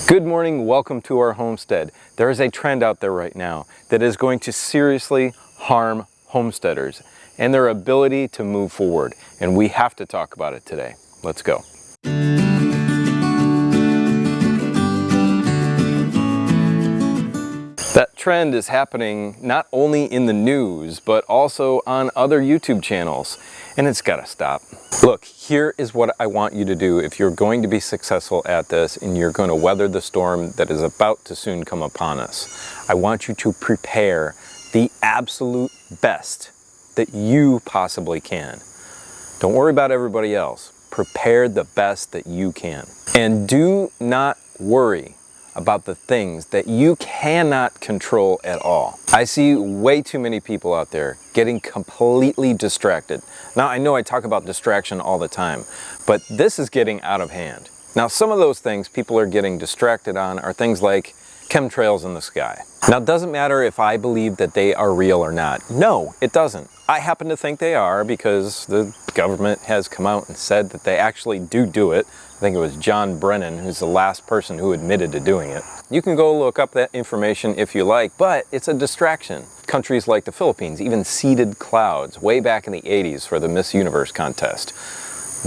Good morning, welcome to our homestead. There is a trend out there right now that is going to seriously harm homesteaders and their ability to move forward, and we have to talk about it today. Let's go. That trend is happening not only in the news, but also on other YouTube channels, and it's gotta stop. Look, here is what I want you to do if you're going to be successful at this and you're going to weather the storm that is about to soon come upon us. I want you to prepare the absolute best that you possibly can. Don't worry about everybody else. Prepare the best that you can. And do not worry about the things that you cannot control at all. I see way too many people out there getting completely distracted. Now, I know I talk about distraction all the time, but this is getting out of hand. Now, some of those things people are getting distracted on are things like chemtrails in the sky. Now, it doesn't matter if I believe that they are real or not. No, it doesn't. I happen to think they are because the government has come out and said that they actually do it. I think it was John Brennan who's the last person who admitted to doing it. You can go look up that information if you like, but it's a distraction. Countries like the Philippines even seeded clouds way back in the 80s for the Miss Universe contest.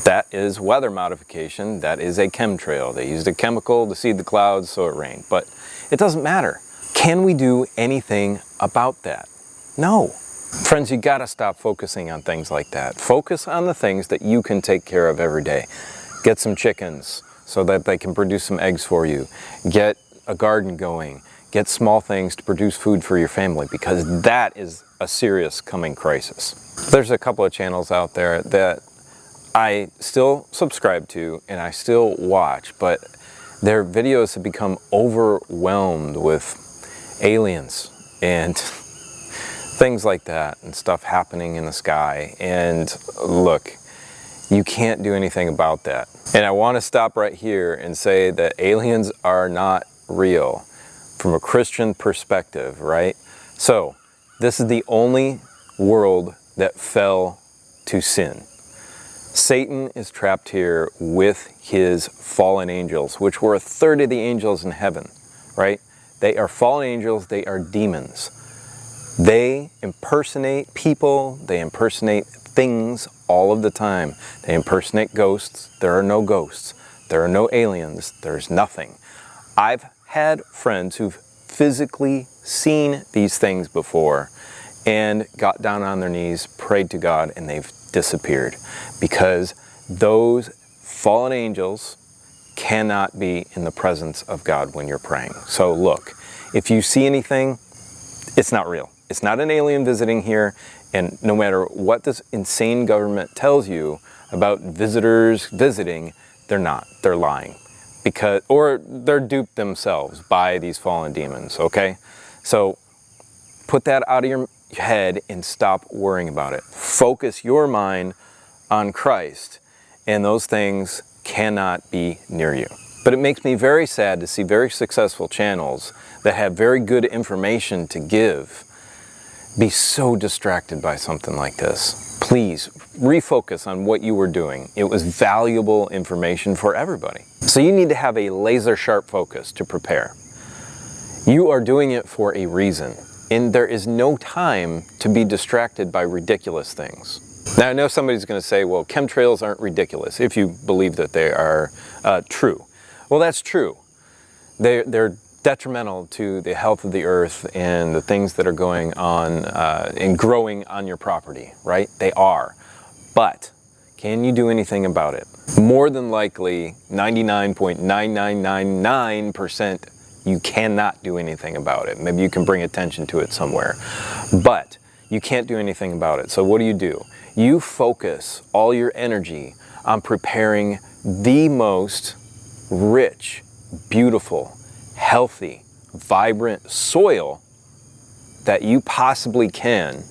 That is weather modification. That is a chemtrail. They used a chemical to seed the clouds so it rained, but it doesn't matter. Can we do anything about that? No. Friends, you gotta stop focusing on things like that. Focus on the things that you can take care of every day. Get some chickens so that they can produce some eggs for you. Get a garden going. Get small things to produce food for your family, because that is a serious coming crisis. There's a couple of channels out there that I still subscribe to and I still watch, but their videos have become overwhelmed with aliens and things like that and stuff happening in the sky. And look, you can't do anything about that. And I want to stop right here and say that aliens are not real from a Christian perspective, right? So this is the only world that fell to sin. Satan is trapped here with his fallen angels, which were a third of the angels in heaven, right? They are fallen angels, they are demons. They impersonate people, they impersonate things all of the time. They impersonate ghosts. There are no ghosts. There are no aliens. There's nothing. I've had friends who've physically seen these things before and got down on their knees, prayed to God, and they've disappeared, because those fallen angels cannot be in the presence of God when you're praying. So look, if you see anything, it's not real. It's not an alien visiting here, and no matter what this insane government tells you about visitors visiting, they're not. They're lying. Or they're duped themselves by these fallen demons, okay? So put that out of your head and stop worrying about it. Focus your mind on Christ, and those things cannot be near you. But it makes me very sad to see very successful channels that have very good information to give be so distracted by something like this. Please refocus on what you were doing. It was valuable information for everybody. So you need to have a laser sharp focus to prepare. You are doing it for a reason, and there is no time to be distracted by ridiculous things. Now, I know somebody's going to say, well, chemtrails aren't ridiculous if you believe that they are true. Well, that's true. They're detrimental to the health of the earth and the things that are going on and growing on your property, right? They are. But can you do anything about it? More than likely, 99.9999%, you cannot do anything about it. Maybe you can bring attention to it somewhere, but you can't do anything about it. So what do? You focus all your energy on preparing the most rich, beautiful, healthy, vibrant soil that you possibly can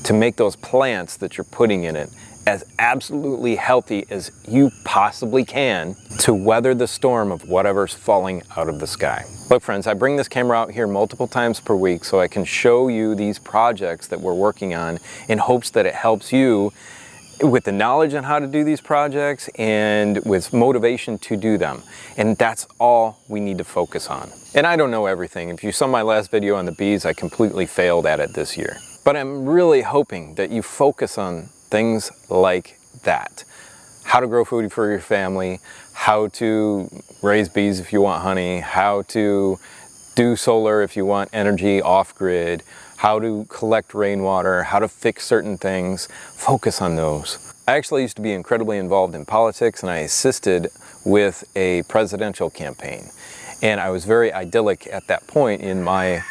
to make those plants that you're putting in it as absolutely healthy as you possibly can to weather the storm of whatever's falling out of the sky. Look, friends, I bring this camera out here multiple times per week so I can show you these projects that we're working on in hopes that it helps you with the knowledge on how to do these projects and with motivation to do them. And that's all we need to focus on. And I don't know everything. If you saw my last video on the bees, I completely failed at it this year. But I'm really hoping that you focus on things like that. How to grow food for your family, how to raise bees if you want honey, how to do solar if you want energy off-grid, how to collect rainwater, how to fix certain things. Focus on those. I actually used to be incredibly involved in politics, and I assisted with a presidential campaign. And I was very idyllic at that point in my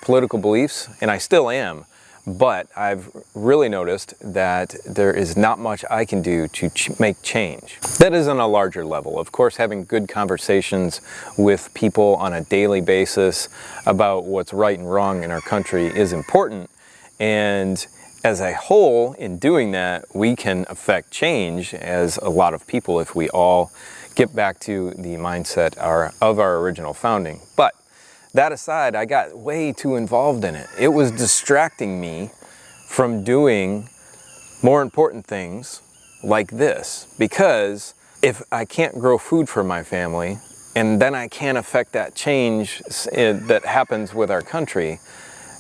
political beliefs, and I still am. But I've really noticed that there is not much I can do to make change. That is on a larger level. Of course, having good conversations with people on a daily basis about what's right and wrong in our country is important. And as a whole, in doing that, we can affect change as a lot of people if we all get back to the mindset of our original founding. But that aside, I got way too involved in it. It was distracting me from doing more important things like this. Because if I can't grow food for my family, and then I can't affect that change that happens with our country,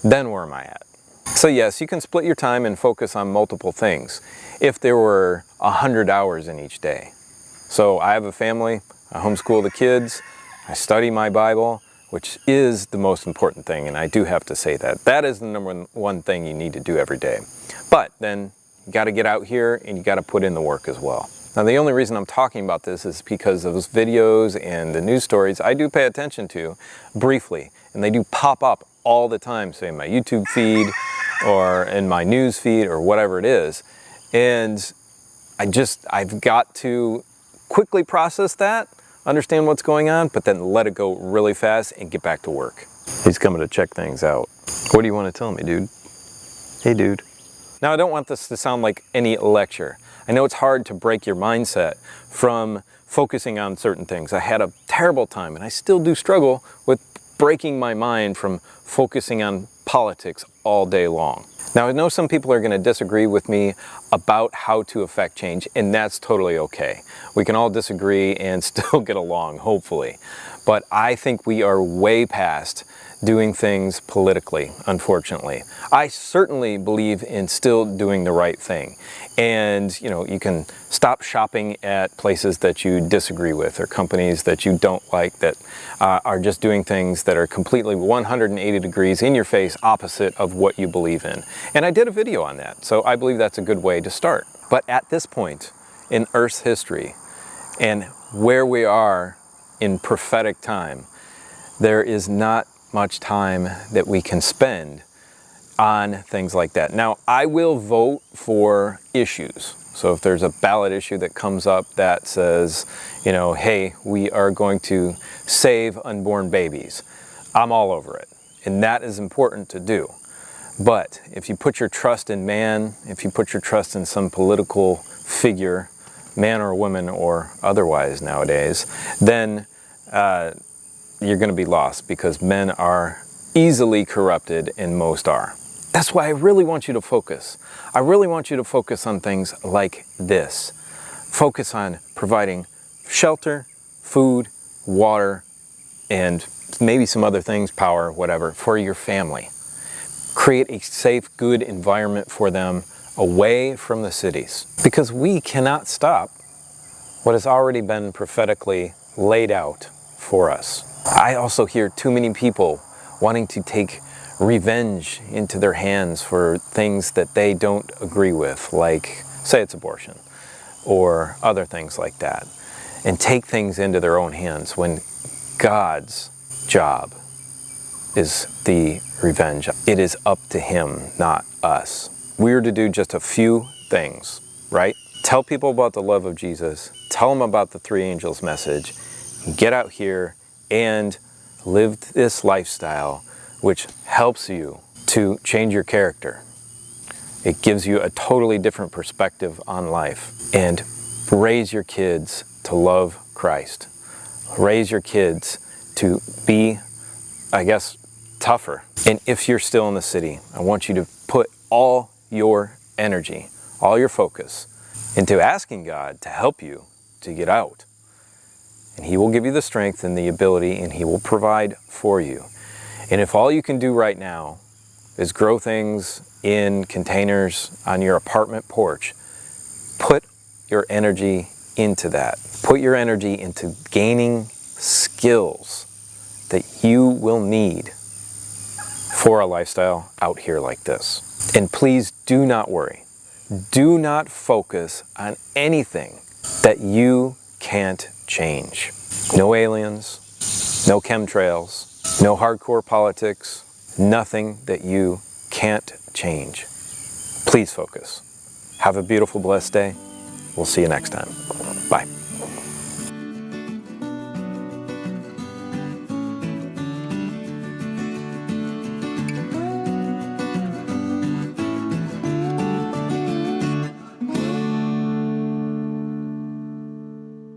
then where am I at? So yes, you can split your time and focus on multiple things if there were 100 hours in each day. So I have a family, I homeschool the kids, I study my Bible, which is the most important thing, and I do have to say that. That is the number one thing you need to do every day. But then you got to get out here and you got to put in the work as well. Now the only reason I'm talking about this is because those videos and the news stories I do pay attention to briefly, and they do pop up all the time, say in my YouTube feed or in my news feed or whatever it is. And I've got to quickly process that, understand what's going on, but then let it go really fast and get back to work. He's coming to check things out. What do you want to tell me, dude? Hey, dude. Now, I don't want this to sound like any lecture. I know it's hard to break your mindset from focusing on certain things. I had a terrible time, and I still do struggle with breaking my mind from focusing on politics all day long. Now, I know some people are going to disagree with me about how to affect change, and that's totally okay. We can all disagree and still get along, hopefully. But I think we are way past doing things politically, unfortunately. I certainly believe in still doing the right thing. And, you know, you can stop shopping at places that you disagree with or companies that you don't like that are just doing things that are completely 180 degrees in your face opposite of what you believe in. And I did a video on that, so I believe that's a good way to start. But at this point in Earth's history and where we are in prophetic time, there is not much time that we can spend on things like that. Now, I will vote for issues. So if there's a ballot issue that comes up that says, you know, hey, we are going to save unborn babies, I'm all over it. And that is important to do. But if you put your trust in man, if you put your trust in some political figure, man or woman or otherwise nowadays, then you're going to be lost, because men are easily corrupted and most are. That's why I really want you to focus. I really want you to focus on things like this. Focus on providing shelter, food, water, and maybe some other things, power, whatever, for your family. Create a safe, good environment for them away from the cities. Because we cannot stop what has already been prophetically laid out for us. I also hear too many people wanting to take revenge into their hands for things that they don't agree with, like, say it's abortion, or other things like that, and take things into their own hands when God's job is the revenge. It is up to Him, not us. We're to do just a few things, right? Tell people about the love of Jesus, tell them about the three angels message, get out here and live this lifestyle which helps you to change your character. It gives you a totally different perspective on life. And raise your kids to love Christ. Raise your kids to be, I guess, tougher. And if you're still in the city, I want you to put all your energy, all your focus into asking God to help you to get out. And He will give you the strength and the ability, and He will provide for you. And if all you can do right now is grow things in containers on your apartment porch, put your energy into that. Put your energy into gaining skills that you will need for a lifestyle out here like this. And please do not worry. Do not focus on anything that you can't change. No aliens, no chemtrails, no hardcore politics, nothing that you can't change. Please focus. Have a beautiful, blessed day. We'll see you next time. Bye.